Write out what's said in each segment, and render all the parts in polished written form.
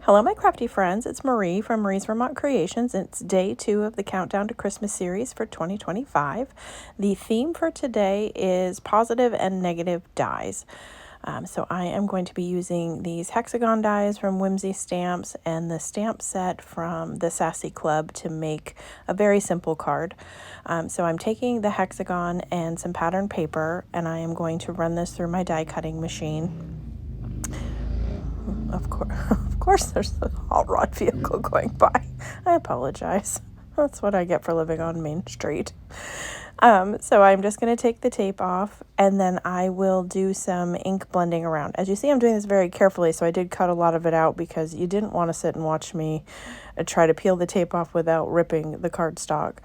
Hello, my crafty friends. It's Marie from Marie's Vermont Creations. It's day 2 of the Countdown to Christmas series for 2025. The theme for today is positive and negative dies. So I am going to be using these hexagon dies from Whimsy Stamps and the stamp set from the Sassy Club to make a very simple card. So I'm taking the hexagon and some pattern paper, and I am going to run this through my die cutting machine. Of course, there's a hot rod vehicle going by. I apologize. That's what I get for living on Main Street. So I'm just going to take the tape off, and then I will do some ink blending around. As you see, I'm doing this very carefully, so I did cut a lot of it out because you didn't want to sit and watch me try to peel the tape off without ripping the cardstock.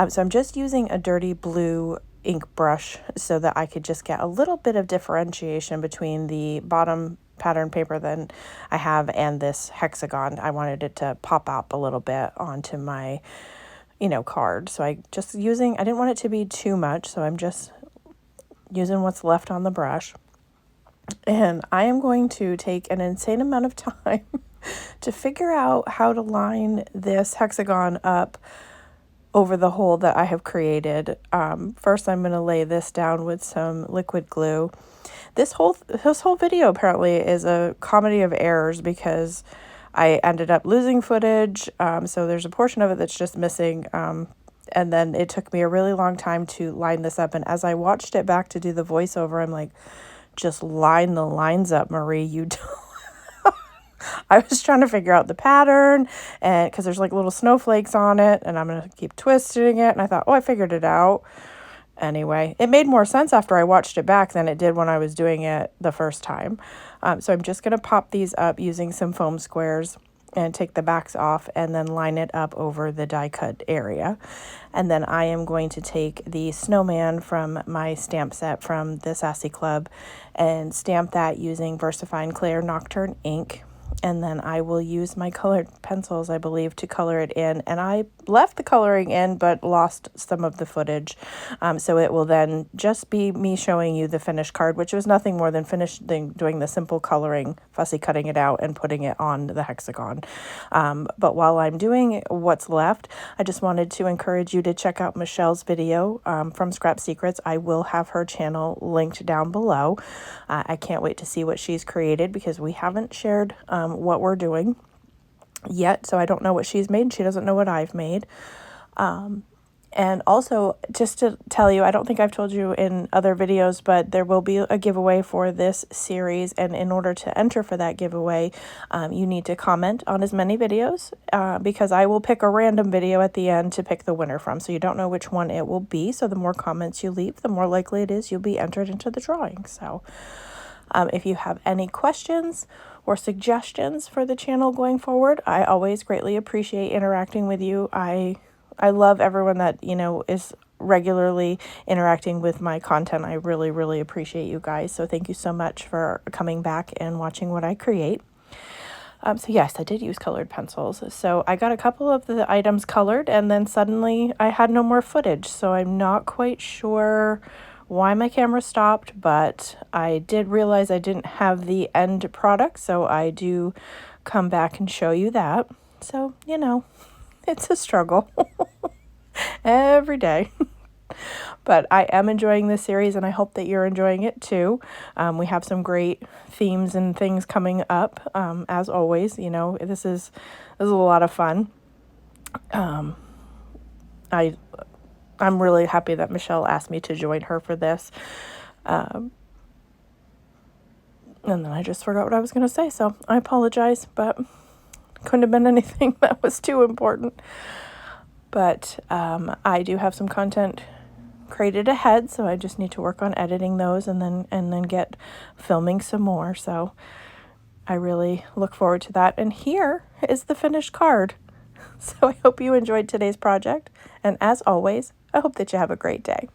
So I'm just using a dirty blue ink brush so that I could just get a little bit of differentiation between the bottom pattern paper that I have and this hexagon. I wanted it to pop up a little bit onto my, card. So I didn't want it to be too much, so I'm just using what's left on the brush. And I am going to take an insane amount of time to figure out how to line this hexagon up over the hole that I have created. First, I'm going to lay this down with some liquid glue. This whole video apparently is a comedy of errors because I ended up losing footage. So there's a portion of it that's just missing. And then it took me a really long time to line this up. And as I watched it back to do the voiceover, I'm like, just line the lines up, Marie. You don't. I was trying to figure out the pattern, and because there's like little snowflakes on it, and I'm going to keep twisting it. And I thought, I figured it out. Anyway, it made more sense after I watched it back than it did when I was doing it the first time. So I'm just going to pop these up using some foam squares and take the backs off and then line it up over the die cut area. And then I am going to take the snowman from my stamp set from the Sassy Club and stamp that using VersaFine Clear Nocturne ink. And then I will use my colored pencils, I believe, to color it in. And I left the coloring in, but lost some of the footage. So it will then just be me showing you the finished card, which was nothing more than doing the simple coloring, fussy cutting it out and putting it on the hexagon. But while I'm doing what's left, I just wanted to encourage you to check out Michele's video from Scrap Secrets. I will have her channel linked down below. I can't wait to see what she's created because we haven't shared what we're doing yet, so I don't know what she's made. She doesn't know what I've made. And also, just to tell you, I don't think I've told you in other videos, but there will be a giveaway for this series, and in order to enter for that giveaway, you need to comment on as many videos, because I will pick a random video at the end to pick the winner from, so you don't know which one it will be. So the more comments you leave, the more likely it is you'll be entered into the drawing. So if you have any questions or suggestions for the channel going forward, I always greatly appreciate interacting with you. I love everyone that, is regularly interacting with my content. I really, really appreciate you guys. So thank you so much for coming back and watching what I create. So yes, I did use colored pencils. So I got a couple of the items colored, and then suddenly I had no more footage. So I'm not quite sure why my camera stopped, but I did realize I didn't have the end product, so I do come back and show you that. So, it's a struggle every day. But I am enjoying this series, and I hope that you're enjoying it too. We have some great themes and things coming up, as always. This is a lot of fun. I'm really happy that Michele asked me to join her for this. And then I just forgot what I was going to say, so I apologize, but couldn't have been anything that was too important. But I do have some content created ahead, so I just need to work on editing those and then get filming some more. So I really look forward to that. And here is the finished card. So I hope you enjoyed today's project. And as always, I hope that you have a great day.